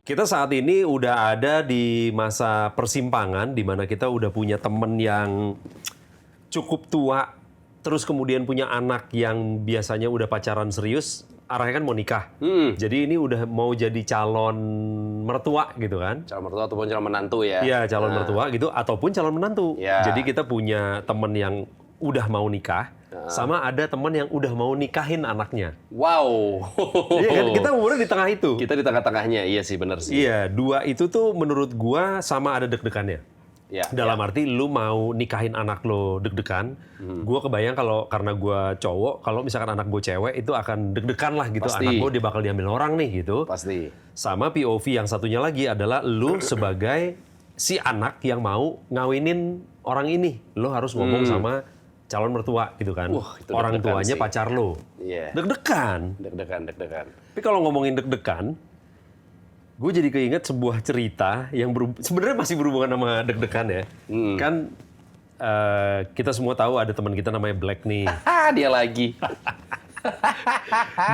Kita saat ini udah ada di masa persimpangan di mana kita udah punya temen yang cukup tua, terus kemudian punya anak yang biasanya udah pacaran serius, arahnya kan mau nikah. Jadi ini udah mau jadi calon mertua gitu kan. Calon mertua ataupun calon menantu ya? Iya, calon mertua gitu, ataupun calon menantu. Ya. Jadi kita punya temen yang udah mau nikah, sama ada temen yang udah mau nikahin anaknya. Wow. Iya kan, kita umurnya di tengah itu. Kita di tengah-tengahnya, iya sih bener sih. Iya, dua itu tuh menurut gua sama ada deg-degannya. Ya, Dalam arti lu mau nikahin anak lo deg-degan, gua kebayang kalau karena gua cowok, kalau misalkan anak gue cewek itu akan deg-degan lah gitu. Pasti. Anak gue dia bakal diambil orang nih gitu. Pasti. Sama POV yang satunya lagi adalah lu sebagai si anak yang mau ngawinin orang ini. Lo harus ngomong sama calon mertua gitu kan. Wah, itu orang deg-degan tuanya sih. pacar lo. Iya. Deg-degan. Deg-degan. Tapi kalau ngomongin deg-degan, gue jadi keinget sebuah cerita yang sebenarnya masih berhubungan sama deg-degan ya. Kan kita semua tahu ada teman kita namanya Black nih. Dia lagi.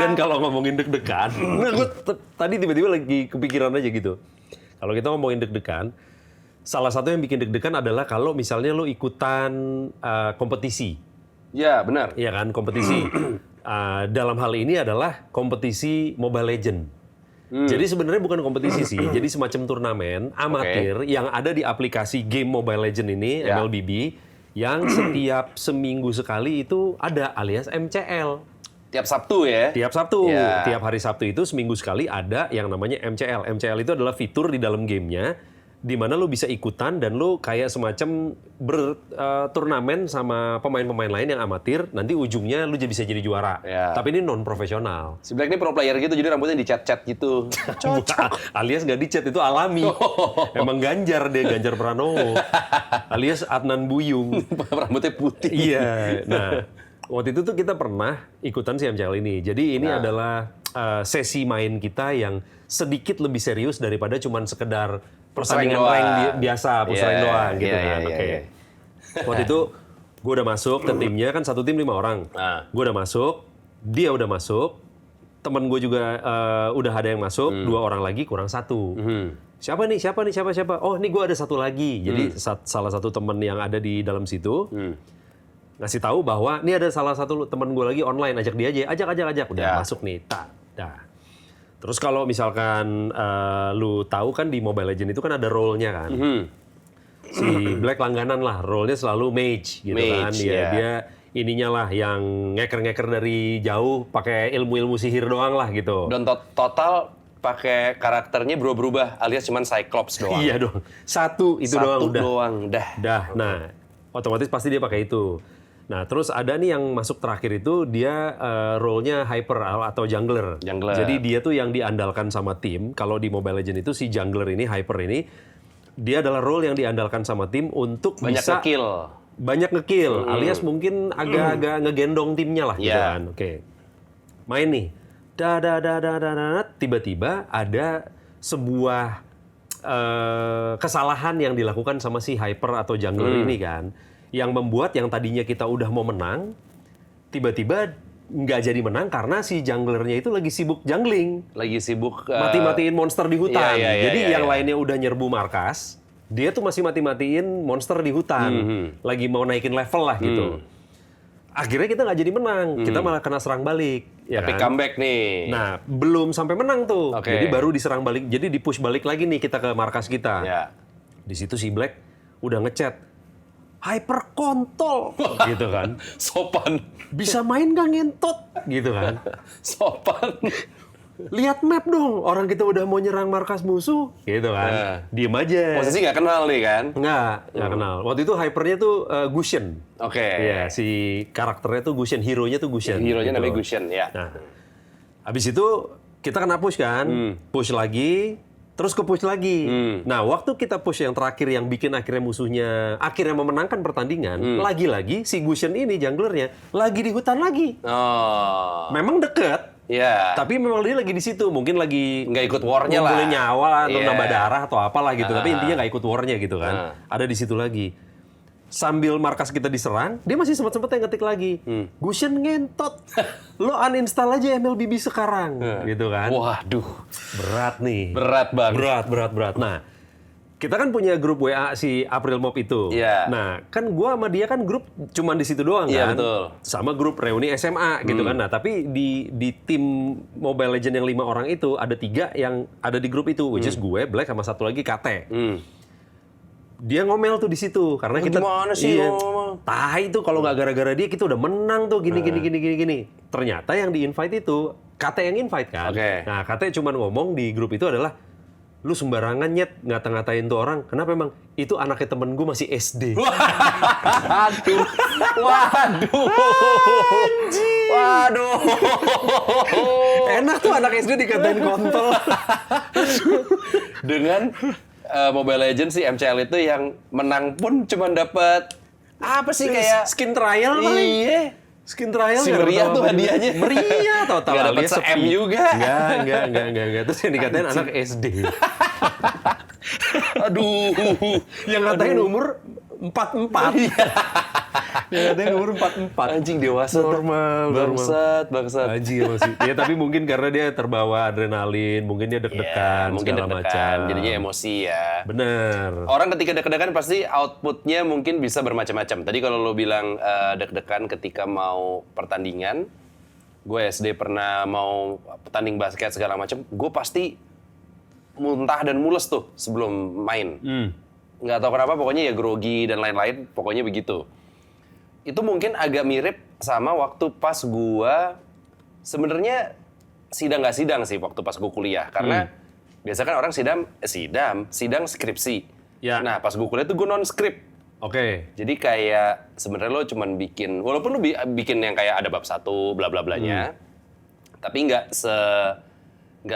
Dan kalau ngomongin deg-degan, nah gue tadi tiba-tiba lagi kepikiran aja gitu. Kalau kita ngomongin deg-degan, salah satu yang bikin deg-degan adalah kalau misalnya lo ikutan kompetisi. Ya, benar. Iya kan, kompetisi. Dalam hal ini adalah kompetisi Mobile Legend. Jadi sebenarnya bukan kompetisi sih, jadi semacam turnamen amatir yang ada di aplikasi game Mobile Legend ini, Ya. MLBB, yang setiap seminggu sekali itu ada alias MCL. Tiap Sabtu ya? Tiap Sabtu, Ya. tiap hari Sabtu itu seminggu sekali ada yang namanya MCL. MCL itu adalah fitur di dalam gamenya, di mana lo bisa ikutan dan lo kayak semacam berturnamen sama pemain-pemain lain yang amatir, nanti ujungnya lo bisa jadi juara. Ya. Tapi ini non-profesional. Si Black ini pro player gitu, jadi rambutnya dicat-cat gitu. Alias nggak dicat, itu alami. Emang Ganjar dia, Ganjar Pranowo. Alias Adnan Buyung. Rambutnya putih. Iya. Nah, waktu itu tuh kita pernah ikutan si MCL ini. Jadi ini adalah sesi main kita yang sedikit lebih serius daripada cuman sekedar pertandingan doang. rank biasa, push rank Iya, doang gitu iya, kan. iya, Oke. iya. Waktu itu gue udah masuk ke timnya, kan satu tim 5 orang. Gue udah masuk, dia udah masuk, temen gue juga udah ada yang masuk, 2 orang lagi kurang 1. Siapa nih? Siapa? Oh, ini gue ada satu lagi. Jadi salah satu temen yang ada di dalam situ ngasih tahu bahwa ini ada salah satu temen gue lagi online, ajak dia aja, ajak. Udah Ya. masuk nih, dah. Terus kalau misalkan lu tahu kan di Mobile Legends itu kan ada role-nya kan. Si Black langganan lah, role-nya selalu mage gitu kan. Mage, Ya, ya. dia ininya lah yang ngeker-ngeker dari jauh pakai ilmu-ilmu sihir doang lah gitu. Dan total pakai karakternya berubah alias cuman Cyclops doang. Iya dong. Satu itu doang Satu udah. doang, dah. Dah. Nah, otomatis pasti dia pakai itu. Nah, terus ada nih yang masuk terakhir itu dia role-nya hyper atau jungler. Jungler. Jadi dia tuh yang diandalkan sama tim. Kalau di Mobile Legends itu si jungler ini, hyper ini, dia adalah role yang diandalkan sama tim untuk Banyak bisa ngekill. banyak ngekill, alias mungkin agak-agak ngegendong timnya lah gitu Iya. kan. Oke. Main nih. Tiba-tiba ada sebuah kesalahan yang dilakukan sama si hyper atau jungler ini kan, yang membuat yang tadinya kita udah mau menang, tiba-tiba nggak jadi menang karena si junglernya itu lagi sibuk jungling, Lagi sibuk mati-matiin monster di hutan. iya, Jadi iya, yang iya. lainnya udah nyerbu markas, dia tuh masih mati-matiin monster di hutan, lagi mau naikin level lah gitu. Akhirnya kita nggak jadi menang, kita malah kena serang balik. Ya Tapi kan? comeback nih. Nah, belum sampai menang tuh. Oke. Jadi baru diserang balik. Jadi di-push balik lagi nih kita ke markas kita. Ya. Di situ si Black udah ngechat, hyper kontol gitu kan. Sopan. Bisa main gak ngentot gitu kan. Sopan. Lihat map dong, orang kita udah mau nyerang markas musuh gitu kan. Nah. Diem aja. Posisi nggak kenal nih kan? Nggak kenal. Waktu itu hypernya tuh Gusion. Oke. Iya, si karakternya tuh Gusion, hero-nya tuh Gusion. Hero-nya gitu. namanya Gusion, ya. Nah, habis itu kita kena push kan, push lagi, terus ke push lagi. Nah, waktu kita push yang terakhir yang bikin akhirnya musuhnya akhirnya memenangkan pertandingan, lagi-lagi si Gusion ini junglernya lagi di hutan lagi. Oh. Memang deket, Ya. tapi memang dia lagi di situ, mungkin lagi Nggak ikut war-nya lah. ngumpulin nyawa atau Iya. nambah darah atau apalah gitu, tapi intinya nggak ikut war-nya gitu kan. Ada di situ lagi. sambil markas kita diserang, dia masih sempet-sempetnya ngetik lagi. Gushen ngentot. Lo uninstall aja MLBB sekarang. Gitu kan. Waduh. Berat nih. Berat banget. Berat. Nah, kita kan punya grup WA si April Mop itu. Iya. Nah, kan gua sama dia kan grup cuman di situ doang Iya, kan. betul. Sama grup reuni SMA gitu kan. Nah, tapi di tim Mobile Legends yang 5 orang itu ada 3 yang ada di grup itu, which is gue, Black, sama satu lagi Kate. Dia ngomel tuh di situ karena kita gimana sih iya, ngomel? tahi tuh kalau nggak gara-gara dia kita udah menang tuh gini. Ternyata yang di invite itu Kate yang invite kan. Oke. Nah, Kate cuman ngomong di grup itu adalah lu sembarangan nyet ngata-ngatain tuh orang. Kenapa emang? Itu anaknya temen gue masih SD. Waduh. Enak tuh anak SD dikatain kontol. Dengan Mobile Legends si MCL itu yang menang pun cuma dapat apa sih kayak skin trial kali. Iya. Skin trial Si nggak meriah tahu tuh apa juga. hadiahnya. Meriah total. Nggak dapet alias se-M sepi. juga. Enggak. Terus yang dikatain anak SD. Aduh. Yang ngatain umur 44. Yang ngatain umur 44. Anjing dewasa. Normal. Bangsat. Anjing masih. Ya tapi mungkin karena dia terbawa adrenalin, mungkin dia deg-degan mungkin segala deg-degan, macam. jadinya emosi ya. Bener. Orang ketika deg-degan pasti outputnya mungkin bisa bermacam-macam. Tadi kalau lo bilang deg-degan ketika mau pertandingan, gue SD pernah mau pertanding basket segala macam, gue pasti muntah dan mules tuh sebelum main. Nggak tahu kenapa, pokoknya ya grogi dan lain-lain, pokoknya begitu. Itu mungkin agak mirip sama waktu pas gue sebenarnya nggak sidang sih waktu pas gue kuliah, karena biasa kan orang sidang skripsi. Ya. Nah pas gue kuliah tuh gue non skrip. Oke. Jadi kayak sebenarnya lo cuman bikin, walaupun lo bikin yang kayak ada bab 1 bla bla blanya, tapi nggak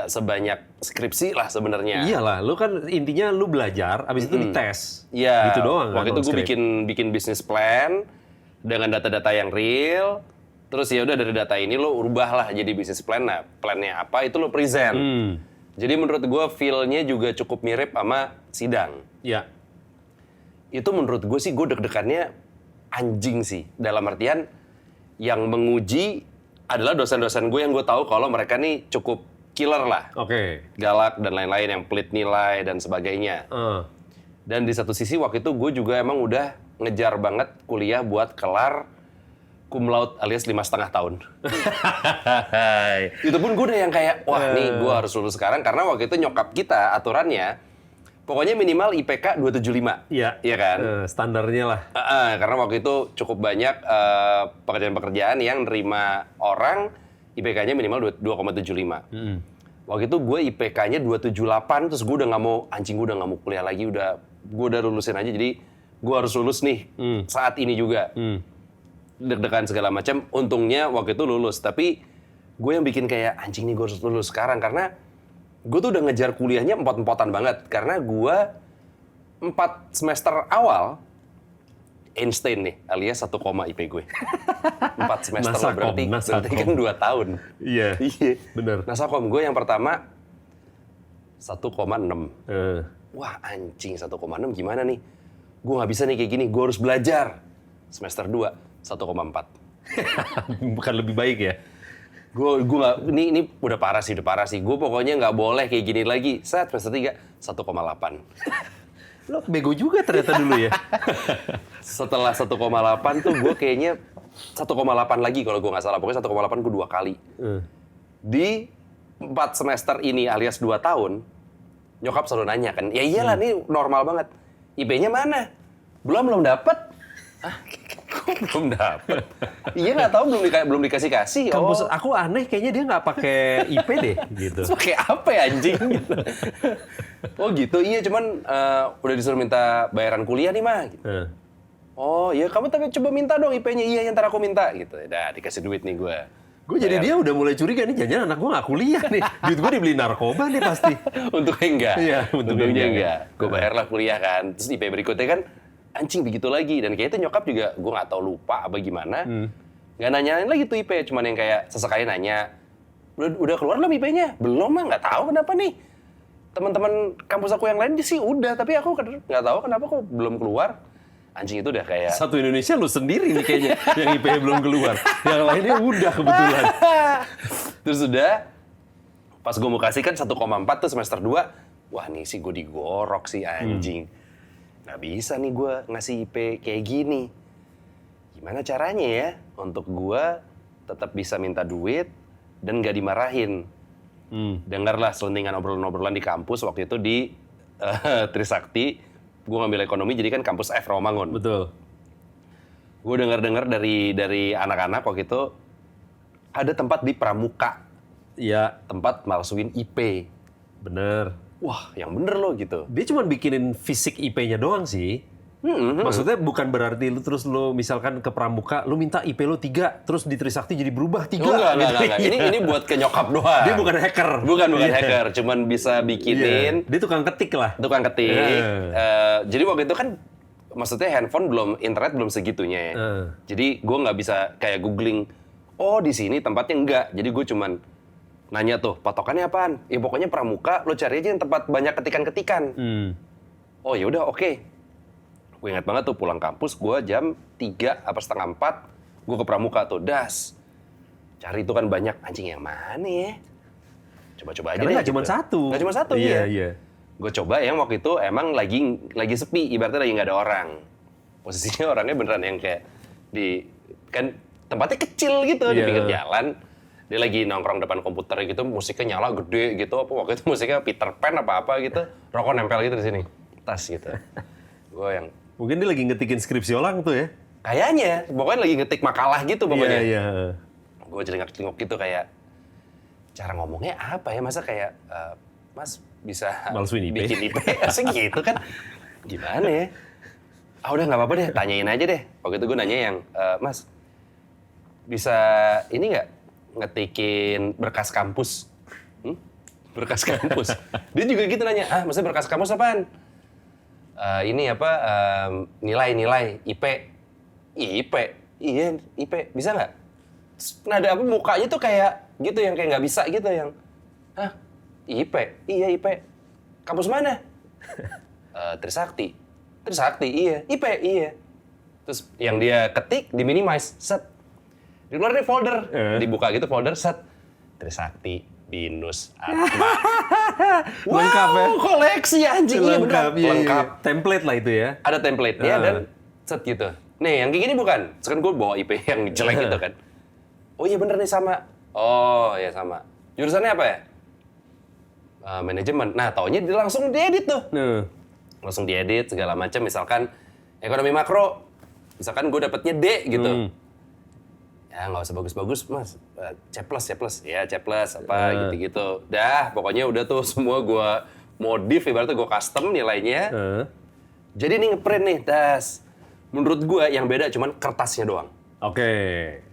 sebanyak skripsi lah sebenarnya. Iyalah, lu kan intinya lu belajar, abis itu dites. Iya. Gitu doang kan. Waktu itu gue non-script. bikin bisnis plan dengan data-data yang real. Terus ya udah dari data ini lo ubahlah jadi bisnis plan. Nah, plannya apa itu lo present. Jadi menurut gue feel-nya juga cukup mirip sama sidang. Iya. Itu menurut gue sih gue deg-degannya anjing sih. Dalam artian yang menguji adalah dosen-dosen gue yang gue tahu kalau mereka nih cukup killer lah. Oke. Galak dan lain-lain, yang pelit nilai dan sebagainya. Dan di satu sisi waktu itu gue juga emang udah ngejar banget kuliah buat kelar cum laude alias 5,5 tahun. Itu pun gue udah yang kayak, wah nih gue harus lulus sekarang. Karena waktu itu nyokap kita aturannya, pokoknya minimal IPK 275. Iya. Iya kan? Standarnya lah. Karena waktu itu cukup banyak pekerjaan-pekerjaan yang nerima orang IPK-nya minimal 2,75. Waktu itu gue IPK-nya 278, terus gue udah nggak mau, gue udah nggak mau kuliah lagi, gue udah lulusin aja, jadi gue harus lulus nih saat ini juga. Deg-degan segala macam, untungnya waktu itu lulus, tapi gue yang bikin kayak anjing nih gue harus lulus sekarang, karena gue tuh udah ngejar kuliahnya empot-empotan banget, karena gue 4 semester awal Einstein nih, alias 1 koma IP gue. 4 semester lah, berarti kan 2 tahun. Iya, bener. Nasakom gue yang pertama 1,6. Wah anjing 1,6 gimana nih? Gue nggak bisa nih kayak gini, gue harus belajar. Semester 2, 1,4. Bukan lebih baik ya? Gue nggak, ini udah parah sih. Gue pokoknya nggak boleh kayak gini lagi. Semester 3, 1,8. Lo bego juga ternyata dulu ya. Setelah 1,8 tuh gue kayaknya 1,8 lagi kalau gue nggak salah. Pokoknya 1,8 gue 2 kali. Di 4 semester ini alias 2 tahun, nyokap selalu nanya kan, ya iyalah nih normal banget. IP-nya mana? Belum dapet. Kok belum dapet? Iya nggak tahu, belum dikasih. Kampus aku aneh, kayaknya dia nggak pakai IP deh, gitu. Terus pakai apa ya anjing? Gitu. Oh gitu, iya cuman udah disuruh minta bayaran kuliah nih mah. Gitu. Oh iya, kamu tapi coba minta dong IP-nya. Iya, ntar aku minta. Gitu. Dah dikasih duit nih gue. Gue jadi dia udah mulai curiga nih, jangan anak gue nggak kuliah nih. Duit gue dibeli narkoba nih pasti. Untungnya enggak. Iya, untungnya enggak. Gue bayarlah kuliah kan. Terus IP berikutnya kan anjing begitu lagi. Dan kayaknya itu nyokap juga gue nggak tahu lupa apa gimana. Nggak nanyain lagi tuh IP, cuman yang kayak sesekali nanya, udah keluar belum IP-nya? Belum mah, nggak tahu kenapa nih. Teman-teman kampus aku yang lain sih udah, tapi aku nggak tahu kenapa kok belum keluar. anjing itu udah kayak... Satu Indonesia lu sendiri nih kayaknya, yang IP belum keluar. Yang lainnya udah kebetulan. Terus udah, pas gue mau kasih kan 1,4 tuh semester 2, wah nih sih gue digorok sih anjing. Nggak bisa nih gue ngasih IP kayak gini. Gimana caranya ya untuk gue tetap bisa minta duit dan nggak dimarahin. Dengarlah selentingan obrolan-obrolan di kampus waktu itu di Trisakti. Gue ngambil ekonomi, jadi kan kampus F Rawamangun. Betul. Gue dengar dari anak-anak waktu itu, ada tempat di Pramuka. Iya. Tempat malsuin IP. Bener. Wah, yang bener loh gitu. Dia cuma bikinin fisik IP-nya doang sih. Maksudnya bukan berarti lu misalkan ke Pramuka, lu minta IP lu 3, terus di Trisakti jadi berubah 3. Enggak. Ini buat ke nyokap doang. Dia bukan hacker. Bukan hacker, cuman bisa bikinin. Dia tukang ketik lah. Tukang ketik. Jadi waktu itu kan, maksudnya handphone internet belum segitunya ya. Jadi gue nggak bisa kayak googling, oh di sini tempatnya enggak. Jadi gue cuman nanya tuh, patokannya apaan? Ya pokoknya Pramuka, lo cari aja yang tempat banyak ketikan-ketikan. Oh ya udah oke. Gue ingat banget tuh pulang kampus, gue jam 3 apa setengah 4, gue ke Pramuka tuh, das. Cari itu kan banyak, anjing yang mana ya? Coba-coba aja deh. Karena nggak cuma gitu. satu. Nggak cuma satu, iya. Gue coba yang waktu itu emang lagi sepi, ibaratnya lagi nggak ada orang. Posisinya orangnya beneran yang kayak kan tempatnya kecil gitu di pinggir jalan. Dia lagi nongkrong depan komputer gitu, musiknya nyala gede gitu. Waktu itu musiknya Peter Pan apa gitu, rokok nempel gitu di sini, tas gitu. Gue yang mungkin dia lagi ngetikin skripsi orang tuh ya. kayaknya, pokoknya lagi ngetik makalah gitu pokoknya. Iya. Gue celingak-celinguk gitu kayak, cara ngomongnya apa ya? Masa kayak, Mas bisa malsuin IP. bikin IP? Asik gitu kan? Gimana ya? Udah nggak apa-apa deh, tanyain aja deh. Waktu itu gue nanya yang, Mas, bisa ini nggak ngetikin berkas kampus? Berkas kampus? Dia juga gitu nanya, maksudnya berkas kampus apaan? Ini apa, nilai-nilai IP. IP? Iya, IP. Bisa nggak? Nada apa mukanya tuh kayak gitu, yang kayak nggak bisa gitu, yang IP? Iya, IP. Kampus mana? Trisakti. Trisakti, iya. IP, iya. Terus yang dia ketik, di minimize, set. Di luar nih folder, dibuka gitu folder, set. Trisakti, Binus, Atma. Lengkap ya? Koleksi anjing. Lengkap, Iya, lengkap. Template lah itu ya. Ada template-nya dan set gitu. Nih, yang kayak gini bukan? Terus kan gue bawa IP yang jelek gitu kan. Oh iya bener nih sama. Oh iya sama. Jurusannya apa ya? Manajemen. Nah, taunya dia langsung diedit tuh. Langsung diedit segala macam. Misalkan ekonomi makro. Misalkan gue dapetnya D gitu. Ya nggak usah bagus-bagus mas, C++, ya C+, apa gitu-gitu. Dah, pokoknya udah tuh semua gue modif, ibaratnya gue custom nilainya. Jadi nih ngeprint nih, das. Menurut gue yang beda cuman kertasnya doang. Oke.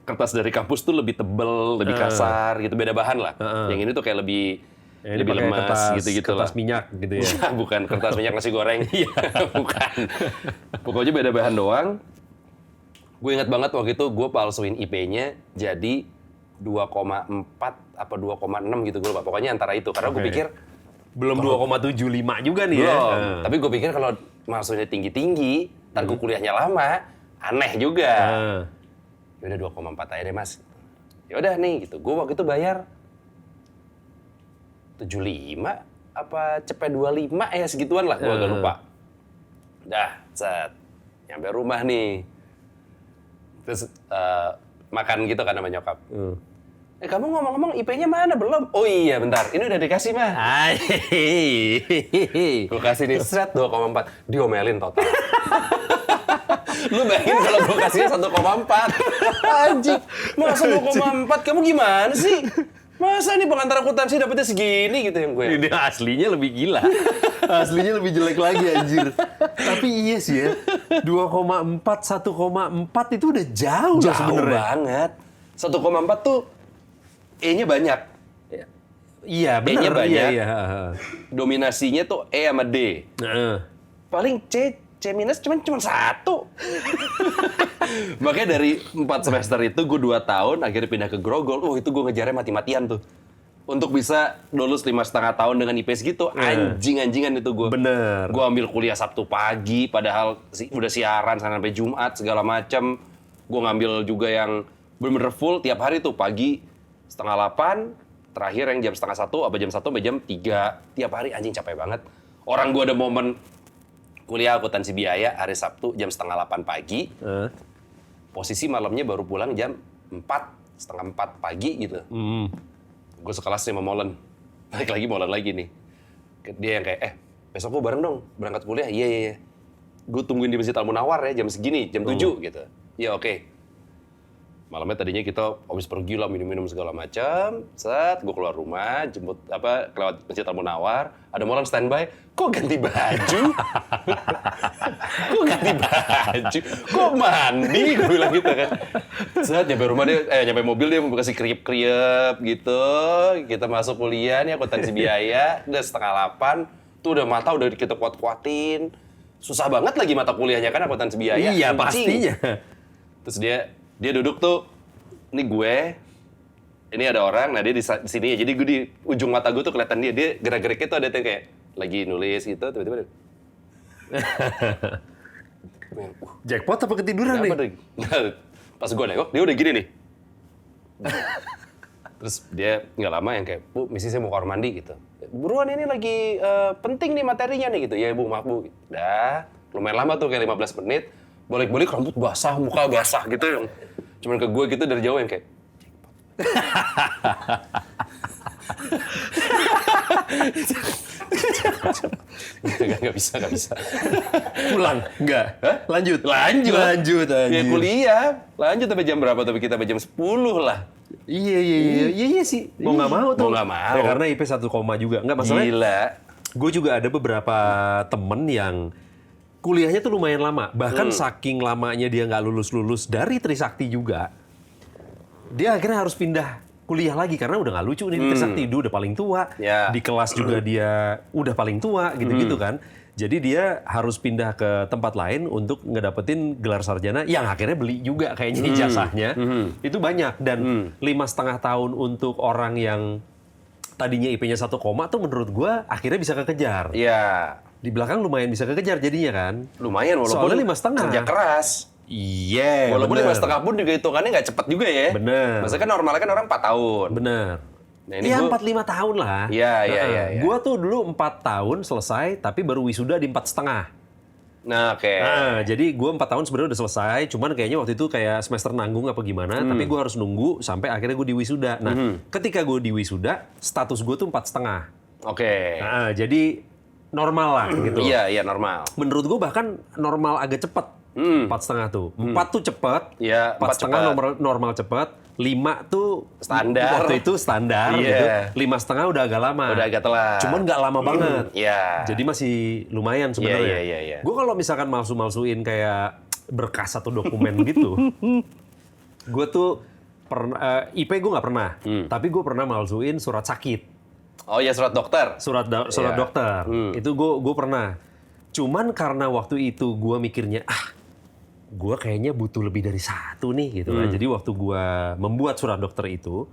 Kertas dari kampus tuh lebih tebel, lebih kasar gitu, beda bahan lah. Yang ini tuh kayak lebih lemas gitu-gitu lah. Kertas minyak gitu ya. Bukan kertas minyak nasi goreng. Bukan. Pokoknya beda bahan doang. Gue ingat banget waktu itu gue palsuin IP-nya jadi 2,4 apa 2,6 gitu gue lupa. Pokoknya antara itu. Karena gue pikir belum 2,75 juga nih ya. Tapi gue pikir kalau maksudnya tinggi-tinggi, ntar gue kuliahnya lama, aneh juga. Ya udah 2,4 aja deh mas. Ya udah nih gitu. Gue waktu itu bayar 75 apa cepet 25 ya segituan lah. Gue agak lupa. Dah, set. Nyampe rumah nih. Terus makan gitu kan sama nyokap. Kamu ngomong-ngomong IP-nya mana? Belum? Oh iya bentar, ini udah dikasih mah. Gue kasih nih, set 2,4. Diomelin total. Lu bayangin kalau gue kasihnya 1,4. Anjing, masa 2,4? Kamu gimana sih? Masa nih pengantar akuntansi dapetnya segini gitu yang gue. Ini aslinya lebih gila. Aslinya lebih jelek lagi anjir. Tapi iya sih ya. 2,4, 1,4 itu udah jauh sebenarnya. Banget. 1,4 tuh E-nya banyak. Iya, benar. E-nya banyak. Iya. Dominasinya tuh E sama D. Paling C minus cuma 1. Makanya dari 4 semester itu gue 2 tahun akhirnya pindah ke Grogol. Itu gue ngejarnya mati-matian tuh. untuk bisa lulus 5,5 tahun dengan IP segitu, anjing-anjingan itu gue. Bener. Gue ambil kuliah Sabtu pagi, padahal udah siaran sampai Jumat segala macam. Gue ngambil juga yang bener-bener full tiap hari tuh, pagi 7:30, terakhir yang jam 12:30 apa jam 1 sampai jam 3. Tiap hari anjing capek banget. Orang gue ada momen kuliah akuntansi biaya hari Sabtu jam 7:30 pagi. Posisi malamnya baru pulang jam 3:30 pagi gitu. Gue sekelas sama Molen. Balik lagi Molen lagi nih. Dia yang kayak, besok gue bareng dong berangkat kuliah. Iya. Gue tungguin di Masjid Al-Munawar ya jam segini, jam 7 gitu. Iya oke. Malamnya tadinya kita habis pergi lah minum-minum segala macam. Set, gue keluar rumah, jemput kelewat Masjid Al-Munawar. Ada Molen standby. Kok ganti baju? Kok ganti baju? Kok mandi? Gue bilang gitu kan. Set, nyampe rumah nyampe mobil dia mau kasih kriep-kriep gitu. Kita masuk kuliah nih akuntansi biaya. Udah 7:30. Tuh udah mata udah kita kuat-kuatin. Susah banget lagi mata kuliahnya kan akuntansi biaya. Iya, pastinya. Terus dia duduk tuh, ini gue, ini ada orang, nah dia di sini ya. Jadi gue di ujung mata gue tuh kelihatan dia gerak-geriknya tuh ada yang kayak lagi nulis gitu, tiba-tiba Jackpot apa ketiduran nih? Pas gue nengok, dia udah gini nih. Terus dia nggak lama yang kayak, Bu, misi saya mau kamar mandi gitu. Buruan ini lagi penting nih materinya nih gitu. Ya Bu, maaf Bu. Dah, lumayan lama tuh kayak 15 menit. Balik-balik rambut basah, muka basah gitu yang cuman ke gue gitu dari jauh yang kayak Nggak bisa. Pulang? Enggak? Hah? Lanjut. Ya kuliah. Lanjut sampai jam berapa? Tapi kita sampai jam 10 lah. Iya sih. Mau nggak mau tuh. Mau nggak mau. Ya, karena IP 1, juga. Nggak masalah. Gila. Gue juga ada beberapa temen yang kuliahnya tuh lumayan lama. Bahkan saking lamanya dia nggak lulus-lulus dari Trisakti juga. Dia akhirnya harus pindah kuliah lagi karena udah nggak lucu nih di Trisakti. Dia udah paling tua. Ya. Di kelas juga dia udah paling tua gitu-gitu kan. Jadi dia harus pindah ke tempat lain untuk ngedapetin gelar sarjana yang akhirnya beli juga kayaknya ijazahnya. Itu banyak. Dan 5,5 tahun untuk orang yang tadinya IP-nya 1, tuh menurut gue akhirnya bisa kekejar. Iya. Di belakang lumayan bisa kekejar jadinya kan. Lumayan walaupun Soalnya 5,5. kerja keras. Iya, Walaupun bener. 5,5 pun juga hitungannya nggak cepet juga ya. Bener. Maksudnya kan normalnya kan orang 4 tahun. Bener. Nah, ini Iya, gua- 4-5 tahun lah. Iya. Gue tuh dulu 4 tahun selesai, tapi baru wisuda di 4,5. Nah, oke. Nah, jadi gue 4 tahun sebenarnya udah selesai, cuman kayaknya waktu itu kayak semester nanggung apa gimana, tapi gue harus nunggu sampai akhirnya gue di wisuda. Nah, ketika gue di wisuda, status gue tuh 4,5. Oke. Nah, jadi normal lah gitu. Iya, normal. Menurut gue bahkan normal agak cepet. 4,5 tuh. 4 tuh cepet. Iya, 4,5 normal cepet. 5 tuh Standar. Waktu itu standar Iya. gitu. 5,5 udah agak lama. Udah agak telat. Cuman nggak lama banget. Iya. Jadi masih lumayan sebenarnya. Iya. Gue kalau misalkan malsu-malsuin kayak berkas atau dokumen gitu, gue tuh IP gue nggak pernah. Tapi gue pernah malsuin surat sakit. Oh iya, surat dokter. Surat Iya. dokter. Itu gue pernah. Cuman karena waktu itu gue mikirnya, gue kayaknya butuh lebih dari 1 nih gitu kan. Jadi waktu gue membuat surat dokter itu,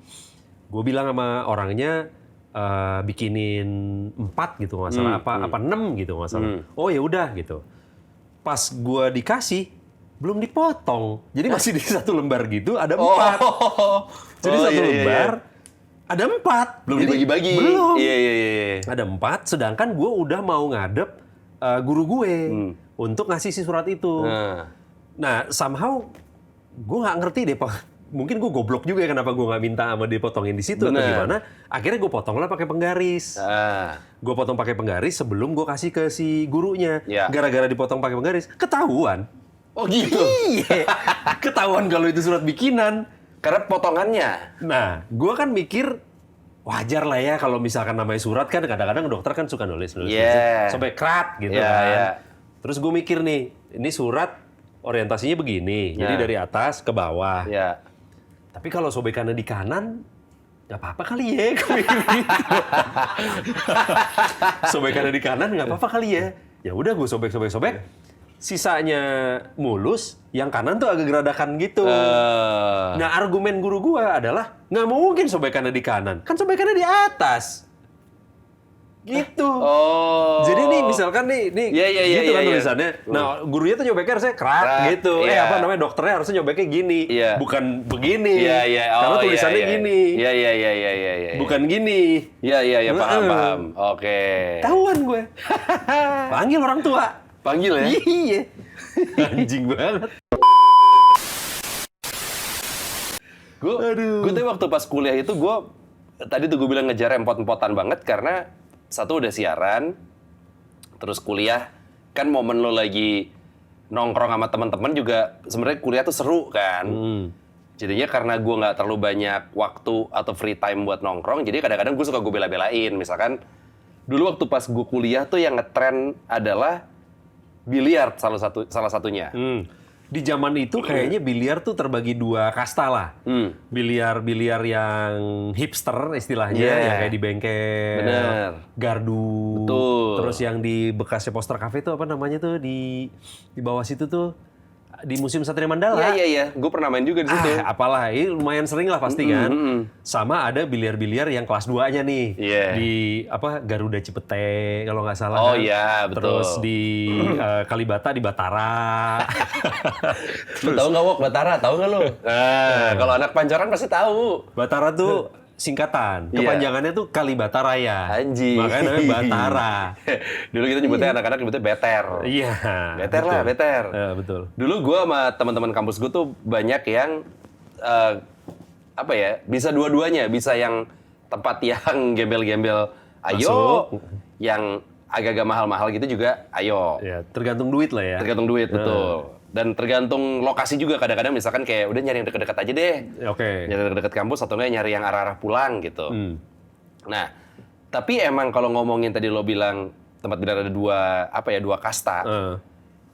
gue bilang sama orangnya bikinin 4 gitu nggak salah, apa 6 gitu nggak salah. Oh ya udah gitu. Pas gue dikasih belum dipotong, jadi masih di 1 lembar gitu ada 4. Jadi 1 lembar ada 4. Belum Jadi, dibagi-bagi. Belum. Iya. Ada 4, sedangkan gue udah mau ngadep guru gue untuk ngasih si surat itu. Nah, somehow gue nggak ngerti deh, Pak. Mungkin gue goblok juga ya kenapa gue nggak minta sama dia potongin di situ atau gimana. Akhirnya gue potong lah pakai penggaris. Gue potong pakai penggaris sebelum gue kasih ke si gurunya. Ya. Gara-gara dipotong pakai penggaris, ketahuan. Oh gitu? Iya, ketahuan kalau itu surat bikinan. Karena potongannya. Nah, gue kan mikir wajar lah ya kalau misalkan namanya surat kan kadang-kadang dokter kan suka nulis Yeah. sampai krat gitu Yeah, kan. yeah. Terus gue mikir nih, ini surat orientasinya begini, jadi dari atas ke bawah. Ya. Tapi kalau sobekannya di kanan, nggak apa-apa kali ya. Gue mikir gitu. Sobekannya di kanan nggak apa-apa kali ya. Ya udah gue sobek. sisanya mulus, yang kanan tuh agak geradakan gitu. Nah, argumen guru gua adalah nggak mungkin sobekannya di kanan, kan sobekannya di atas. Gitu. Jadi nih misalkan nih gitu kan tulisannya. Nah, gurunya tuh nyobeknya harusnya kerak gitu. Apa namanya, dokternya harusnya nyobeknya gini. Bukan begini. Karena tulisannya gini. Iya. Bukan gini. Iya, paham. Oke. Tahuan gue. Panggil orang tua. Panggil ya? Iya. Anjing banget. Gue tuh waktu pas kuliah itu tadi tuh gue bilang ngejar empot-empotan banget karena satu udah siaran, terus kuliah kan momen lo lagi nongkrong sama teman-teman juga sebenarnya kuliah tuh seru kan. Jadinya karena gue nggak terlalu banyak waktu atau free time buat nongkrong, jadi kadang-kadang gue suka gue bela-belain. Misalkan dulu waktu pas gue kuliah tuh yang ngetren adalah biliar salah satunya. Di zaman itu kayaknya biliar tuh terbagi dua kasta lah. Biliar yang hipster istilahnya, yang kayak di bengkel, gardu. Betul. Terus yang di bekasnya Poster Cafe tuh apa namanya tuh di bawah situ tuh di Museum Satria Mandala. Iya. Gue pernah main juga di situ. Apalah, ini lumayan sering lah pasti kan. Sama ada biliar-biliar yang kelas 2-nya nih. Di Garuda Cipete kalau nggak salah. Oh iya, betul. Terus di Kalibata di Batara. Lu tahu nggak Wok Batara? Tahu nggak lu? Kalau anak Pancoran pasti tahu. Batara tuh singkatan. Kepanjangannya tuh Kalibata Raya. Anjing. Makanya namanya Batara. Dulu kita nyebutnya anak-anak nyebutnya Beter. Iya. Beter lah, Beter. Betul. Dulu gue sama teman-teman kampus gue tuh banyak yang bisa dua-duanya, bisa yang tempat yang gembel-gembel ayo, masuk. Yang agak-agak mahal-mahal gitu juga ayo. Ya, tergantung duit lah ya. Tergantung duit, betul. Dan tergantung lokasi juga, kadang-kadang misalkan kayak udah nyari yang deket-deket aja deh. Nyari yang deket-deket kampus atau nggak nyari yang arah-arah pulang gitu. Nah, tapi emang kalau ngomongin tadi lo bilang tempat biliar ada dua kasta.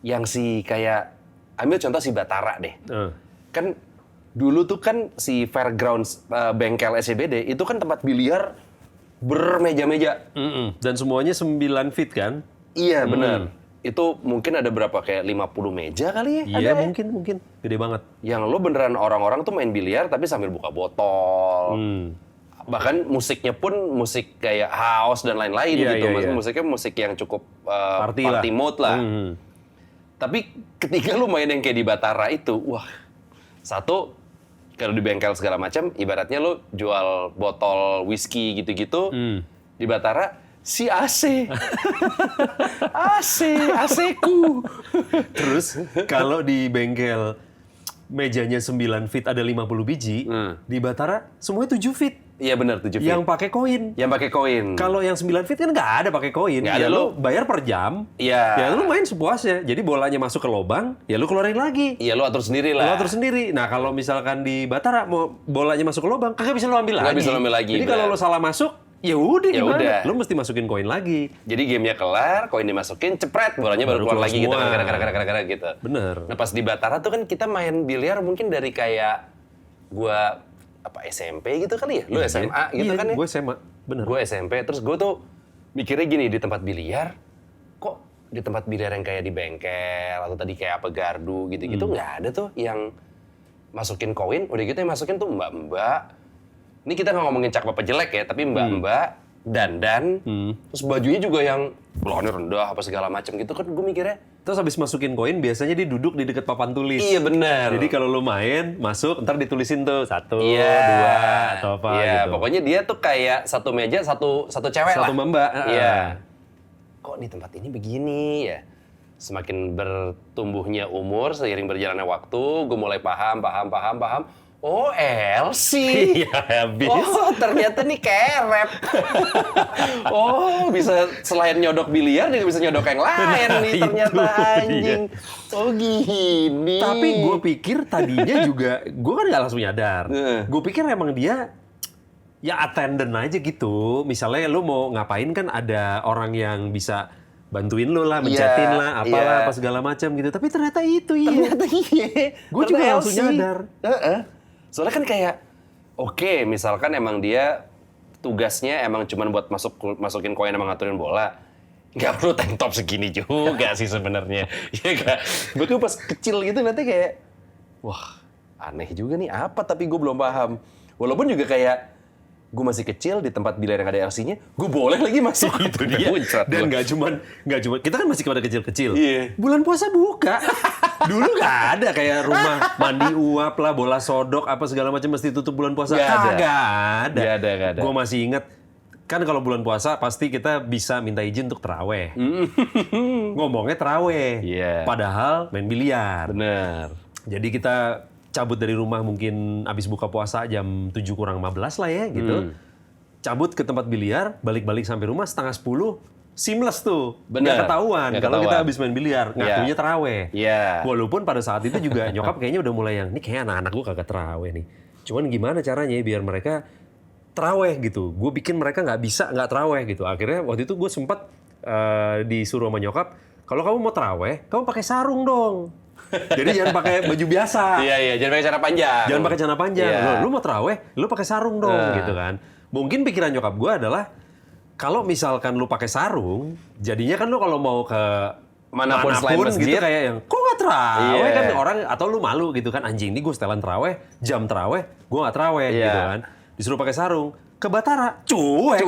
Yang si kayak, ambil contoh si Batara deh. Kan dulu tuh kan si Fairgrounds bengkel SCBD itu kan tempat biliar bermeja-meja. Dan semuanya 9 feet kan? Iya, benar. Itu mungkin ada berapa, kayak 50 meja kali ya? Iya, mungkin. Gede banget. Yang lo beneran orang-orang tuh main biliar tapi sambil buka botol. Bahkan musiknya pun musik kayak house dan lain-lain gitu. Musiknya musik yang cukup party mode lah. Tapi ketika lo main yang kayak di Batara itu, wah, satu, kalau di bengkel segala macam, ibaratnya lo jual botol whisky gitu-gitu, di Batara, si AC. AC-ku. Terus kalau di bengkel mejanya 9 feet ada 50 biji, di Batara semuanya 7 feet. Iya benar, 7 feet. Yang pakai koin. Kalau yang 9 feet kan nggak ada pakai koin. Nggak ada, lu bayar per jam. Iya. Ya lu main sepuasnya. Jadi bolanya masuk ke lubang, ya lu keluarin lagi. Iya, lu atur sendiri lah. Nah, kalau misalkan di Batara mau bolanya masuk ke lubang, kagak bisa lu ambil lagi. Nggak bisa lu ambil lagi. Jadi kalau lu salah masuk, ya udah gimana? Udah. Lu mesti masukin koin lagi. Jadi gamenya kelar, koin dimasukin, cepret, bolanya baru keluar lagi gitu. Gara-gara gitu. Bener. Nah pas di Batara tuh kan kita main biliar mungkin dari kayak gua SMP gitu kali ya? Lu SMA gitu kan ya? Gue SMA, bener. Gue SMP, terus gue tuh mikirnya gini, di tempat biliar, kok di tempat biliar yang kayak di bengkel, atau tadi kayak gardu gitu-gitu, nggak ada tuh yang masukin koin, udah gitu yang masukin tuh mbak-mbak. Ini kita nggak ngomongin cakep apa jelek ya, tapi mbak-mbak, dandan, terus bajunya juga yang belakangnya rendah, apa segala macam gitu kan, gue mikirnya. Terus habis masukin koin, biasanya dia duduk di dekat papan tulis. Iya benar. Jadi kalau lu main, masuk, ntar ditulisin tuh 1, 2, atau apa gitu. Pokoknya dia tuh kayak satu meja, satu cewek lah. Satu mbak. Iya. Kok di tempat ini begini ya? Semakin bertumbuhnya umur, seiring berjalannya waktu, gue mulai paham. Oh, LC. Iya, habis. Oh, ternyata nih kerep. Oh, bisa selain nyodok biliar, juga bisa nyodok yang lain nih ternyata, anjing. Iya. Oh, gini. Tapi gue pikir tadinya juga, gue kan gak langsung nyadar. Gue pikir emang dia ya attendant aja gitu. Misalnya lu mau ngapain kan ada orang yang bisa bantuin lu lah, mencetin lah, apalah, apa segala macam gitu. Tapi ternyata itu Ternyata iya. Gue juga langsung nyadar. Soalnya kan kayak, oke, misalkan emang dia tugasnya emang cuman buat masukin koin sama ngaturin bola. nggak perlu tank top segini juga sih sebenarnya. Ya nggak? Gue tuh pas kecil gitu nanti kayak, wah aneh juga nih apa, tapi gue belum paham. Walaupun juga kayak, gue masih kecil di tempat biliar yang ada LC-nya, gue boleh lagi masuk gitu dia. Dan nggak cuman, kita kan masih pada kecil-kecil. Iya. Bulan puasa buka. Dulu nggak ada kayak rumah mandi uap lah, bola sodok, apa segala macam mesti tutup bulan puasa. Nggak ada. Gue masih inget, kan kalau bulan puasa pasti kita bisa minta izin untuk terawih. Ngomongnya terawih. Iya. Padahal main biliar. Bener. Jadi kita cabut dari rumah mungkin abis buka puasa jam 7 kurang 15 lah ya gitu. Cabut ke tempat biliar, balik-balik sampai rumah setengah 10, seamless tuh. Bener. Nggak ketahuan kalau kita abis main biliar, ngakunya terawih. Iya. Walaupun pada saat itu juga nyokap kayaknya udah mulai yang, ini kayak anak-anak gue kagak terawih nih. Cuman gimana caranya biar mereka terawih gitu. Gue bikin mereka nggak terawih gitu. Akhirnya waktu itu gue sempat disuruh sama nyokap, kalau kamu mau terawih, kamu pakai sarung dong. Jadi jangan pakai baju biasa. Iya, jangan pakai celana panjang. Jangan pakai celana panjang. Iya. Lu mau terawih, lu pakai sarung dong gitu kan. Mungkin pikiran nyokap gue adalah kalau misalkan lu pakai sarung, jadinya kan lu kalau mau ke manapun selain masjid gitu kayak yang kok nggak terawih Iya. kan orang, atau lu malu gitu kan, anjing ini gue setelan terawih, jam terawih, gue nggak terawih Iya. gitu kan. Disuruh pakai sarung. Ke Batara, cuek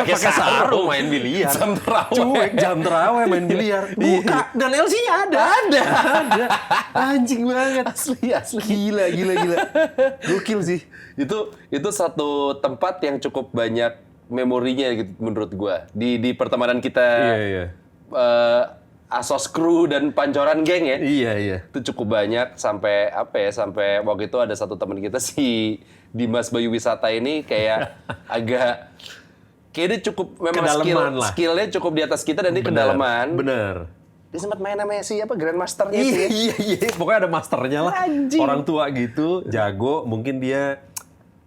pakai sarung main biliar. Jam terawih. Cuek jam terawih main biliar. Buka dan LC-nya ada. Anjing banget. Asli. Gila. Gokil sih. Itu satu tempat yang cukup banyak memorinya gitu menurut gua. Di pertemanan kita. Iya. Asos Crew dan Pancoran Geng ya. Iya. Itu cukup banyak sampai sampai waktu itu ada satu teman kita si Dimas Bayu Wisata ini kayak agak dia cukup memang skillnya cukup di atas kita dan dia kedalaman. Bener. Dia sempat main namanya siapa Grandmasternya itu ya. Iya. Pokoknya ada masternya lah. Anjing. Orang tua gitu, jago. Mungkin dia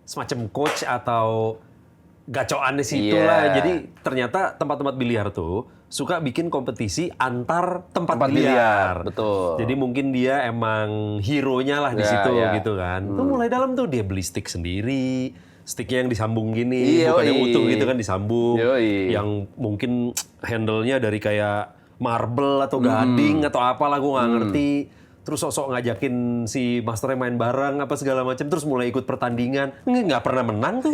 semacam coach atau gacoan di situ lah. Jadi ternyata tempat-tempat biliar tuh suka bikin kompetisi antar tempat biliar. Betul. Jadi mungkin dia emang hero-nya lah di situ gitu kan. Tuh mulai dalam tuh dia beli stick sendiri. Sticknya yang disambung gini, bukan yang utuh gitu kan disambung. Yang mungkin handle-nya dari kayak marble atau gading atau apalah gue nggak ngerti. Terus sok-sok ngajakin si masternya main bareng apa segala macam, terus mulai ikut pertandingan, nggak pernah menang tuh.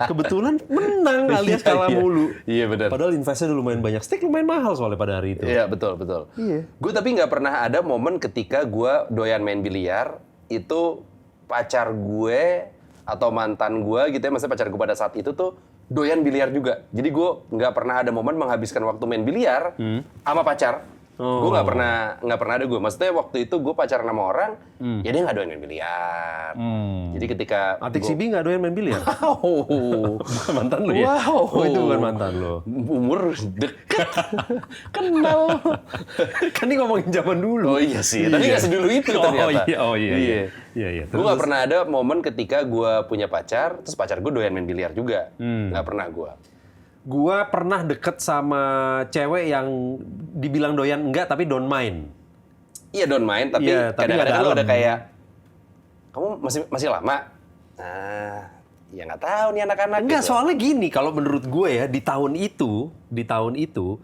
Kebetulan menang alias kalah mulu. Iya benar. Padahal investnya dulu lumayan banyak, stick lumayan mahal soalnya pada hari itu. Iya betul. Iya. Gue tapi nggak pernah ada momen ketika gue doyan main biliar itu pacar gue atau mantan gue gitu ya, maksudnya pacar gue pada saat itu tuh doyan biliar juga. Jadi gue nggak pernah ada momen menghabiskan waktu main biliar sama pacar. Gue nggak pernah ada gue. Maksudnya waktu itu gue pacaran sama orang, ya dia nggak doyan main biliar. Jadi ketika Atik Sibi nggak doyan main biliar? Bukan mantan lo ya? Wow. Oh itu bukan mantan lo. Umur deket, kenal. Kan ini ngomongin zaman dulu. Oh iya sih, tapi nggak sedulu itu ternyata. Oh iya. Gue nggak pernah ada momen ketika gue punya pacar, terus pacar gue doyan main biliar juga. Nggak pernah gue. Gua pernah deket sama cewek yang dibilang doyan enggak tapi don't mind. Iya don't mind, tapi kadang-kadang lo ada kayak, kamu masih lama? Ya nggak tahu nih anak-anak. Enggak, gitu. soalnya gini, kalau menurut gue ya di tahun itu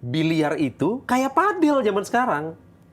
biliar itu kayak padel zaman sekarang.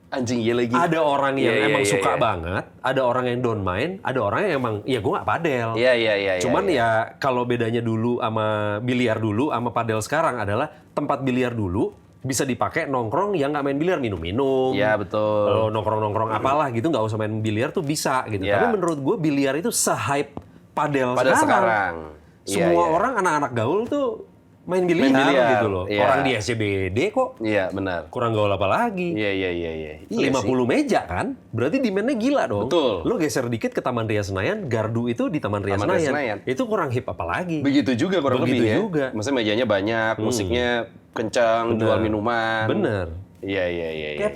Anjing iya lagi. Ada orang yang emang suka banget, ada orang yang don't mind, ada orang yang emang ya gue nggak padel. Iya. Cuman ya kalau bedanya dulu sama biliar dulu sama padel sekarang adalah tempat biliar dulu bisa dipakai nongkrong yang nggak main biliar, minum-minum. Iya betul. Nongkrong-nongkrong apalah gitu, nggak usah main biliar tuh bisa gitu. Tapi menurut gue biliar itu se-hype padel sekarang. Semua orang anak-anak gaul tuh main biliar gitu loh. Iya. Orang di SCBD kok. Iya benar. Kurang gaul apa lagi. Iya. 50 meja kan? Berarti demand-nya gila dong. Betul. Lo geser dikit ke Taman Ria Senayan, gardu itu di Taman Ria Senayan. Itu kurang hip apa lagi? Begitu juga kurang lebih ya. juga. Maksudnya mejanya banyak, musiknya kencang, jual minuman. Bener. Iya. Kayak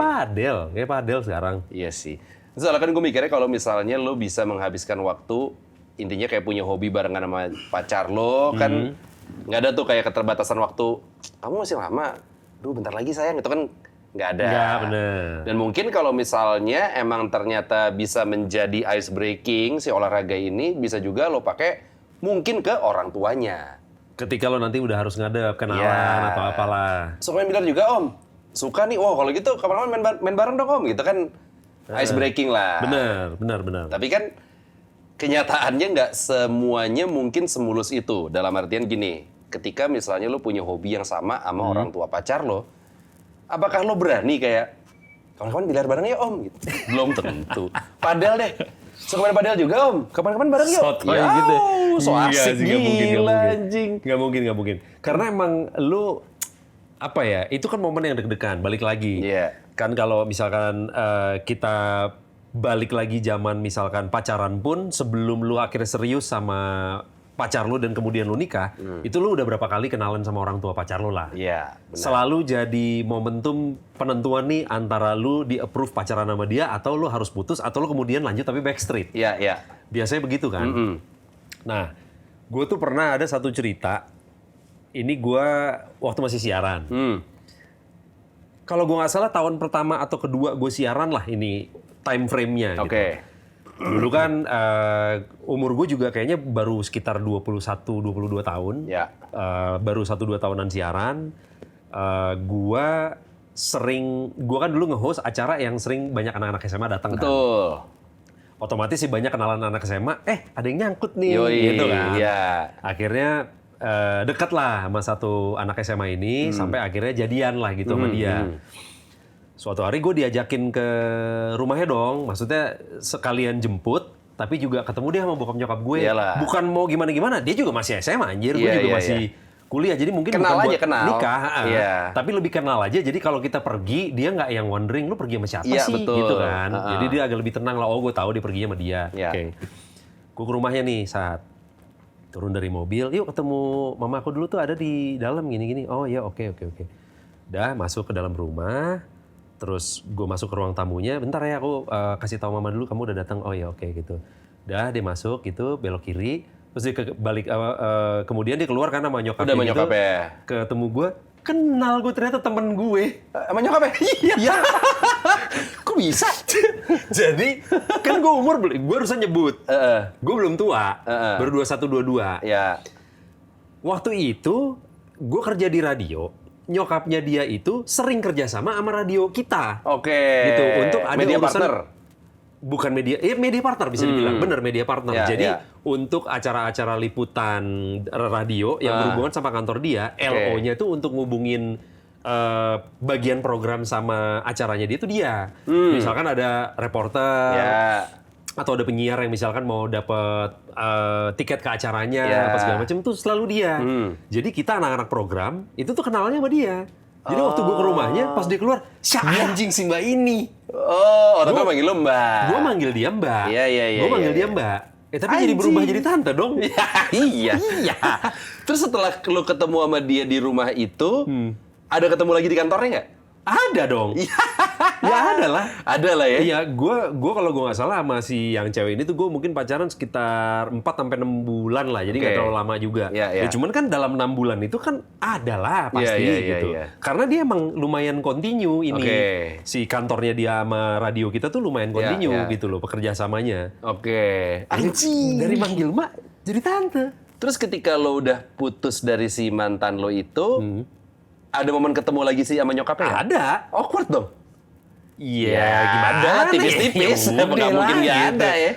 padel sekarang. Iya sih. Soalnya kan gue mikirnya kalau misalnya lo bisa menghabiskan waktu, intinya kayak punya hobi barengan sama pacar lo, kan nggak ada tuh kayak keterbatasan waktu. Kamu masih lama? Duh bentar lagi sayang, itu kan nggak ada. Nggak, bener. Dan mungkin kalau misalnya emang ternyata bisa menjadi ice breaking si olahraga ini, bisa juga lo pakai mungkin ke orang tuanya. Ketika lo nanti udah harus ngadep, kenalan atau apalah. Suka main biliar juga Om. Suka nih, wah kalau gitu kapan-kapan main bareng dong Om. Gitu kan ice breaking lah. Benar. Tapi kan kenyataannya nggak semuanya mungkin semulus itu. Dalam artian gini, ketika misalnya lo punya hobi yang sama orang tua pacar lo, apakah lo berani kayak, kapan-kapan biliar bareng ya Om? Gitu. Belum tentu. Padel deh. Suka main padel juga Om. Kapan-kapan bareng yuk. Ya, gitu. So asik gila anjing. Nggak mungkin. Karena emang lu apa ya? Itu kan momen yang deg-degan. Balik lagi. Iya. Kan kalau misalkan kita balik lagi zaman misalkan pacaran pun sebelum lu akhirnya serius sama pacar lu dan kemudian lu nikah, itu lu udah berapa kali kenalan sama orang tua pacar lu lah. Iya, benar. Selalu jadi momentum penentuan nih antara lu di-approve pacaran sama dia atau lu harus putus atau lu kemudian lanjut tapi backstreet. Iya. Biasanya begitu kan. Nah, gue tuh pernah ada satu cerita, ini gue waktu masih siaran. Kalau gue nggak salah tahun pertama atau kedua gue siaran lah ini time frame-nya. Oke. Gitu. Dulu kan umur gue juga kayaknya baru sekitar 21-22 tahun. Ya. Baru 1-2 tahunan siaran. Gue kan dulu nge-host acara yang sering banyak anak-anak SMA datang. Betul. Kan. Otomatis sih banyak kenalan anak SMA, ada yang nyangkut nih, gitu kan. Iya. Akhirnya deket lah sama satu anak SMA ini, sampai akhirnya jadian lah gitu sama dia. Suatu hari gue diajakin ke rumahnya dong, maksudnya sekalian jemput, tapi juga ketemu dia sama bokap nyokap gue. Iyalah. Bukan mau gimana-gimana, dia juga masih SMA anjir, gue juga masih kuliah, jadi mungkin kenal bukan aja, buat kenal. nikah, Tapi lebih kenal aja. Jadi kalau kita pergi, dia nggak yang wondering, lu pergi sama siapa sih, betul. gitu kan. Jadi dia agak lebih tenang lah, oh gue tahu dia perginya sama dia. Oke. Gue ke rumahnya nih saat turun dari mobil, yuk ketemu mama aku dulu tuh ada di dalam gini-gini. Oh ya oke. Udah masuk ke dalam rumah, terus gue masuk ke ruang tamunya, bentar ya aku kasih tahu mama dulu kamu udah datang. Oh ya oke gitu. Udah dia masuk gitu, belok kiri, terus dia balik kemudian dia keluar karena sama nyokapnya udah gitu. Nyokapnya. Ketemu gue, kenal gue ternyata temen gue. Sama nyokapnya? Iya. Kok bisa? Jadi kan gue harusnya nyebut. Gue belum tua, baru 21-22. Ya. Waktu itu gue kerja di radio, nyokapnya dia itu sering kerjasama sama radio kita. Oke. Gitu, untuk ada media urusan, partner. Bukan media partner bisa dibilang, bener media partner. Jadi ya. untuk acara-acara liputan radio yang berhubungan sama kantor dia, LO-nya itu untuk ngubungin bagian program sama acaranya dia itu dia. Misalkan ada reporter, atau ada penyiar yang misalkan mau dapet tiket ke acaranya, apa segala macam itu selalu dia. Jadi kita anak-anak program itu tuh kenalannya sama dia. Jadi waktu gue ke rumahnya, pas dia keluar, anjing si Mbak ini. Oh, orang tua manggil lo Mbak. Gue manggil dia Mbak. Iya. Gue manggil dia Mbak. Tapi jadi berubah jadi tante dong. Iya. Terus setelah lo ketemu sama dia di rumah itu, ada ketemu lagi di kantornya nggak? Ada dong. Ya ada lah. Ada lah ya. Iya, gue kalau gue nggak salah sama si yang cewek ini tuh gue mungkin pacaran sekitar 4-6 bulan lah. Jadi nggak terlalu lama juga. Ya, cuman kan dalam 6 bulan itu kan ada lah pasti gitu. Karena dia emang lumayan continue ini. Si kantornya dia sama radio kita tuh lumayan continue gitu loh pekerjasamanya. Anjing. Dari manggil Mak jadi tante. Terus ketika lo udah putus dari si mantan lo itu, ada momen ketemu lagi sih sama nyokapnya? Ada. Awkward dong? Iya, gimana? Ada lah, tipis-tipis. Ya, nggak mungkin nggak gitu. ada ya.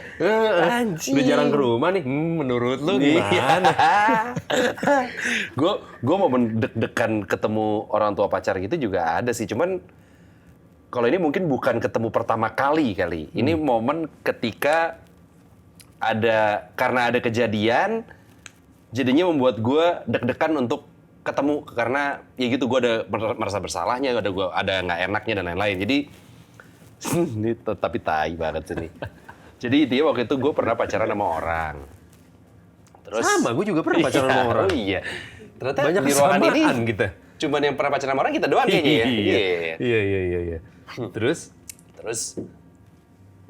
Anjing. Udah jarang ke rumah nih. Menurut lu gimana? Gue momen deg-degan ketemu orang tua pacar gitu juga ada sih. Cuman kalau ini mungkin bukan ketemu pertama kali. Ini momen ketika karena ada kejadian, jadinya membuat gue deg-degan untuk ketemu, karena ya gitu gue ada merasa bersalahnya, ada nggak enaknya dan lain-lain. Jadi ini tapi tai banget sih. Jadi dia waktu itu gue pernah pacaran sama orang. Terus sama, gue juga pernah pacaran sama orang. Iya. Ternyata banyak di ruangan ini kita. Cuman yang pernah pacaran sama orang kita doang kayaknya ya. Iya. Terus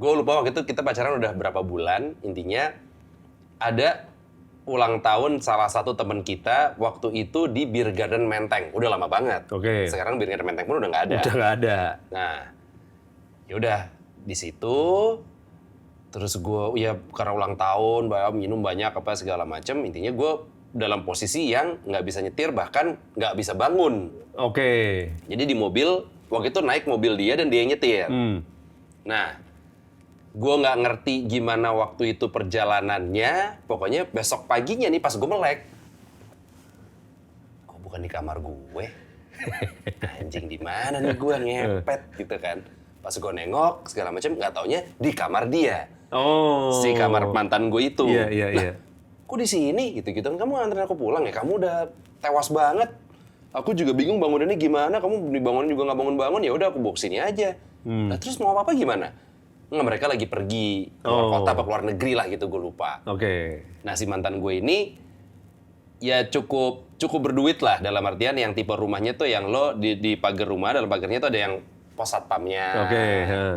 gue lupa waktu itu kita pacaran udah berapa bulan. Intinya ada ulang tahun salah satu teman kita waktu itu di Beer Garden Menteng. Udah lama banget. Sekarang Beer Garden Menteng pun udah nggak ada. Nah, yaudah di situ. Terus gue, ya karena ulang tahun, minum banyak apa segala macem. Intinya gue dalam posisi yang nggak bisa nyetir, bahkan nggak bisa bangun. Oke. Jadi di mobil, waktu itu naik mobil dia dan dia yang nyetir. Nah, gue nggak ngerti gimana waktu itu perjalanannya. Pokoknya besok paginya nih pas gue melek, kok bukan di kamar gue? Anjing di mana nih gue ngepet gitu kan? Pas gue nengok segala macam, nggak taunya di kamar dia. Oh. Si kamar mantan gue itu. Iya. Kok di sini gitu-gitu? Kamu nganterin aku pulang ya? Kamu udah tewas banget. Aku juga bingung bangunannya gimana. Kamu dibangunin juga nggak bangun-bangun. Ya udah aku bawa sini aja. Nah terus mau apa gimana? Nggak, mereka lagi pergi keluar kota apa keluar negeri lah gitu, gue lupa. Oke. Nah si mantan gue ini ya cukup berduit lah, dalam artian yang tipe rumahnya tuh yang lo di pagar rumah, dalam pagarnya tuh ada yang pos satpamnya.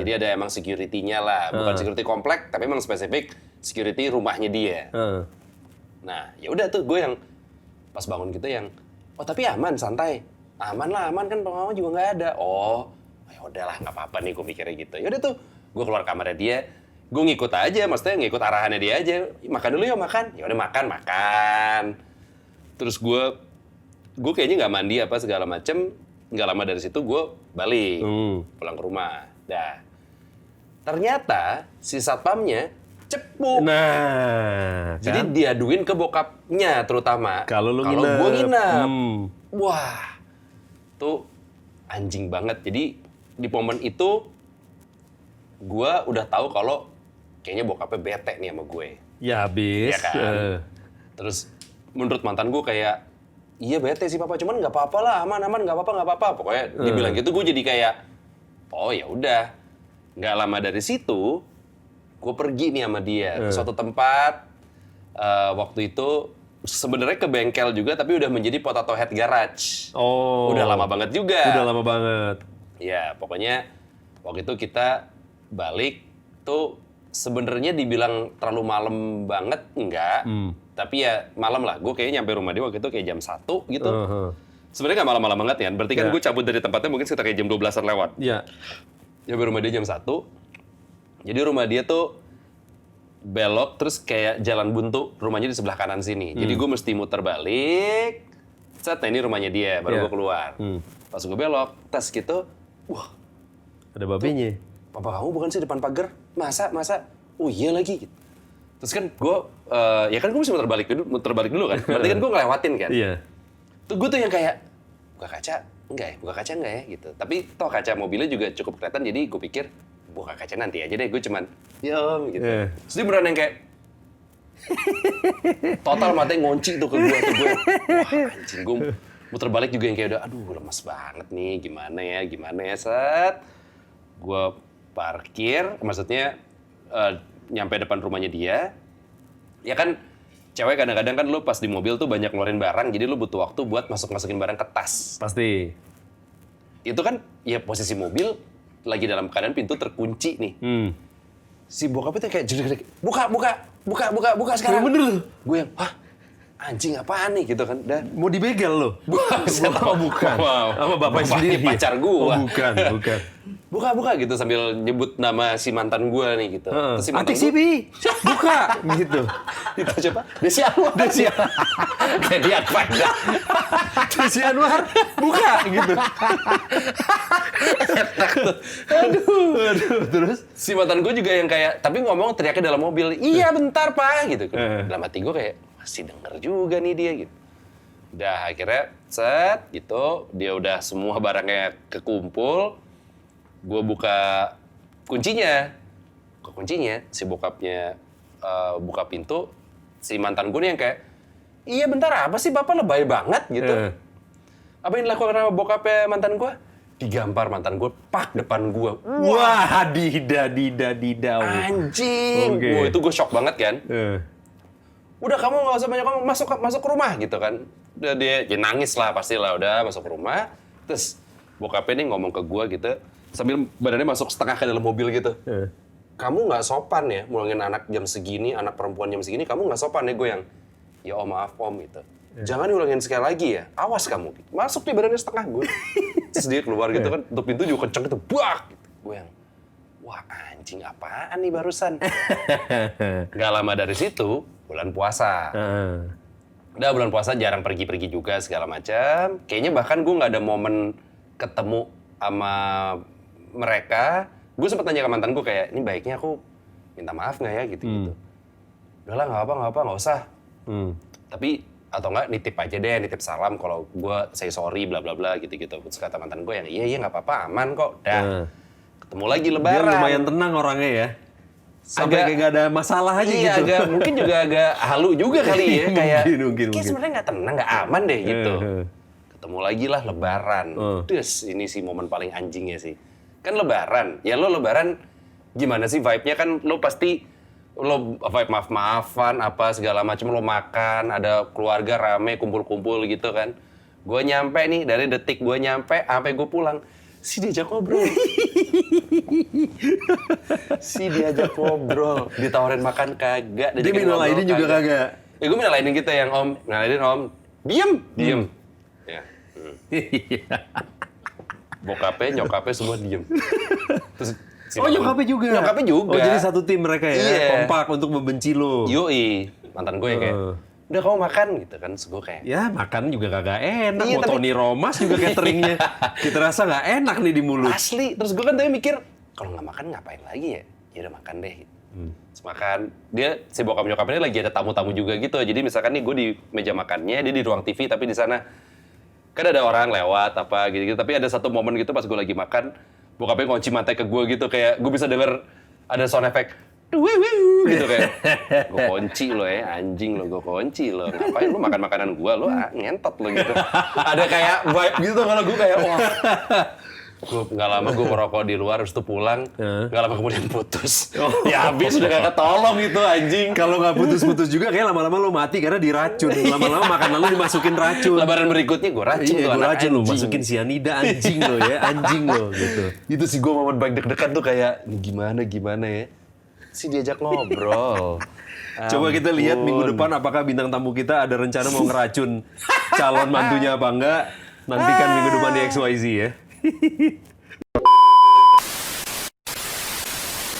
Jadi ada emang security-nya lah, bukan security komplek tapi emang spesifik security rumahnya dia. Nah ya udah tuh gue yang pas bangun gitu yang oh tapi aman, santai, aman kan pengawal juga nggak ada. Oh ya udahlah nggak apa-apa nih, gue mikirnya gitu. Ya udah tuh gue keluar kamarnya dia, gue ngikut aja, maksudnya ngikut arahannya dia aja. Makan dulu ya makan. Ya udah makan. Terus gue kayaknya nggak mandi apa segala macem. Nggak lama dari situ gue balik pulang ke rumah. Dah. Ternyata si satpamnya cepu. Nah, Jadi kan? diaduin ke bokapnya terutama. Kalau lu gue nginep. nginep. Wah, tuh anjing banget. Jadi di momen itu gue udah tahu kalau kayaknya bokapnya bete nih sama gue. Ya habis. Iya kan? Terus menurut mantan gue kayak, iya bete sih papa, cuman nggak apa-apa lah, aman nggak apa-apa. Pokoknya dibilang gitu gue jadi kayak, oh ya udah. Nggak lama dari situ, gue pergi nih sama dia ke suatu tempat. Waktu itu sebenarnya ke bengkel juga, tapi udah menjadi potato head garage. Oh. Udah lama banget juga. Udah lama banget. Ya pokoknya waktu itu kita balik tuh sebenarnya dibilang terlalu malam banget enggak. Tapi ya malam lah, gue kayaknya nyampe rumah dia waktu itu kayak jam 1 gitu. Sebenarnya nggak malam-malam banget ya, berarti kan gue cabut dari tempatnya mungkin sekitar kayak jam 12-an lewat. Iya. Nyampe rumah dia jam 1, jadi rumah dia tuh belok, terus kayak jalan buntu, rumahnya di sebelah kanan sini. Jadi gue mesti muter balik, set, nah ini rumahnya dia, baru gue keluar. Pas gue belok, tes gitu, wah. Ada babinya. Papa kamu bukan sih depan pagar? Masa? Oh iya lagi. Terus kan gue, ya kan gue mesti muter balik dulu kan. Berarti kan gue ngelewatin kan. Iya. Tuh gue tuh yang kayak, buka kaca enggak ya gitu. Tapi toh kaca mobilnya juga cukup kelihatan, jadi gue pikir, buka kaca nanti aja deh, gue cuman, ya gitu. Terus dia beneran yang kayak, total matanya ngunci tuh ke gue. Wah anjing, gue muter balik juga yang kayak udah, aduh lemas banget nih, gimana ya, set. Gue parkir, maksudnya nyampe depan rumahnya dia. Ya kan, cewek kadang-kadang kan lu pas di mobil tuh banyak ngeluarin barang, jadi lu butuh waktu buat masukin barang ke tas. Pasti. Itu kan, ya posisi mobil lagi dalam keadaan pintu terkunci nih. Si bokapnya tuh kayak jedek-jedek, buka sekarang. Bener. Gue yang, hah? Anjing apaan nih gitu kan. Dan Mau dibegal lo? oh, bukan. Wow. Sama bapaknya sendiri. Pacar gua. Oh, bukan. Buka gitu sambil nyebut nama si mantan gua nih gitu. Terus si mantan Atik Sibi, buka gitu. Itu siapa? Desi Anwar. Kayak dia pada. Desi Anwar, buka gitu. Aduh. Terus Si mantan gua juga yang kayak, tapi ngomong teriaknya dalam mobil, iya bentar pak gitu. Dalam hati gua kayak, masih denger juga nih dia gitu. Udah akhirnya set gitu, dia udah semua barangnya kekumpul. Gue buka kuncinya, si bokapnya buka pintu, si mantan gue nih yang kayak, iya bentar apa sih bapak lebay banget gitu. Apa yang dilakukan sama bokapnya mantan gue? Digampar mantan gue, pak depan gue. wah, didau. Anjing, wah itu gue shock banget kan. Udah kamu nggak usah banyak ngomong, masuk ke rumah gitu kan. Udah dia nangis lah pastilah, udah masuk ke rumah. Terus bokapnya nih ngomong ke gue gitu, sambil badannya masuk setengah ke dalam mobil gitu. Kamu nggak sopan ya, mulangin anak jam segini, anak perempuan jam segini, kamu nggak sopan ya. Gue yang, ya om maaf om gitu. Jangan diulangin sekali lagi ya, awas kamu. Gitu. Masuk nih badannya setengah gue. Terus dia keluar gitu kan, tutup pintu juga kenceng gitu, buak! Gitu. Gue yang, wah anjing apaan nih barusan. Gak lama dari situ, bulan puasa. Udah bulan puasa jarang pergi-pergi juga segala macam. Kayaknya bahkan gue nggak ada momen ketemu sama mereka. Gue sempet nanya ke mantan gue kayak, ini baiknya aku minta maaf nggak ya gitu-gitu. Udahlah nggak apa, nggak usah. Tapi atau enggak nitip aja deh, nitip salam kalau gue say sorry bla bla bla gitu-gitu. Terus kata mantan gue yang iya nggak apa-apa, aman kok. Dah. Ketemu lagi lebaran. Dia lumayan tenang orangnya ya. Sampai kayak gak ada masalah aja gitu. Iya, mungkin juga agak halu juga kali ya. Kayak mungkin. sebenarnya nggak tenang, nggak aman deh gitu. Ketemu lagi lah lebaran. Terus ini sih momen paling anjingnya sih. Kan lebaran, ya lo lebaran gimana sih vibe-nya kan lo pasti lo vibe maaf-maafan apa segala macam lo makan, ada keluarga rame kumpul-kumpul gitu kan. Gue nyampe nih dari detik gue nyampe sampai gue pulang. Si diajak ngobrol. Ditawarin makan kagak. Dia minal lainin juga kagak. Ya gue minal lainin gitu yang om. Minal om. Diem. Ya. Bokapnya, nyokapnya semua diem. Terus, nyokapnya juga? Nyokapnya juga. Oh jadi satu tim mereka ya? Iya. Kompak untuk membenci lo. Yoi. Mantan gue yang kayak, udah kamu makan gitu kan. Terus gue kayak, ya makan juga kagak enak. Iya, mau Tony Romas juga cateringnya. Kita rasa nggak enak nih di mulut. Asli. Terus gue kan tadi mikir, kalau nggak makan ngapain lagi ya? Ya udah makan deh. Terus makan. Dia, si bokap nyokapnya lagi ada tamu-tamu juga gitu. Jadi misalkan nih gue di meja makannya, dia di ruang TV tapi di sana kan ada orang lewat apa gitu-gitu. Tapi ada satu momen gitu pas gue lagi makan, bokapnya ngunci mata ke gue gitu kayak gue bisa denger ada sound effect gitu kayak gue kunci lo ya anjing lo, gue kunci lo, ngapain lo makan makanan gue lo ngentot lo gitu. Ada kayak vibe gitu kalau gue kayak wah. Gue nggak lama gue merokok di luar, terus tuh pulang, nggak lama kemudian putus. Ya habis udah gak ketolong itu anjing. Kalau nggak putus-putus juga kayak lama-lama lo mati karena diracun. Lama-lama makanan lo dimasukin racun. Lebaran berikutnya gue racun tuh anak racun lo, anjing. masukin sianida anjing lo ya, anjing lo gitu. Itu sih gue momen baik deg-degan tuh kayak gimana ya. Si diajak ngobrol. Coba kita lihat minggu depan apakah bintang tamu kita ada rencana mau ngeracun calon mantunya apa enggak. Nantikan minggu depan di XYZ ya.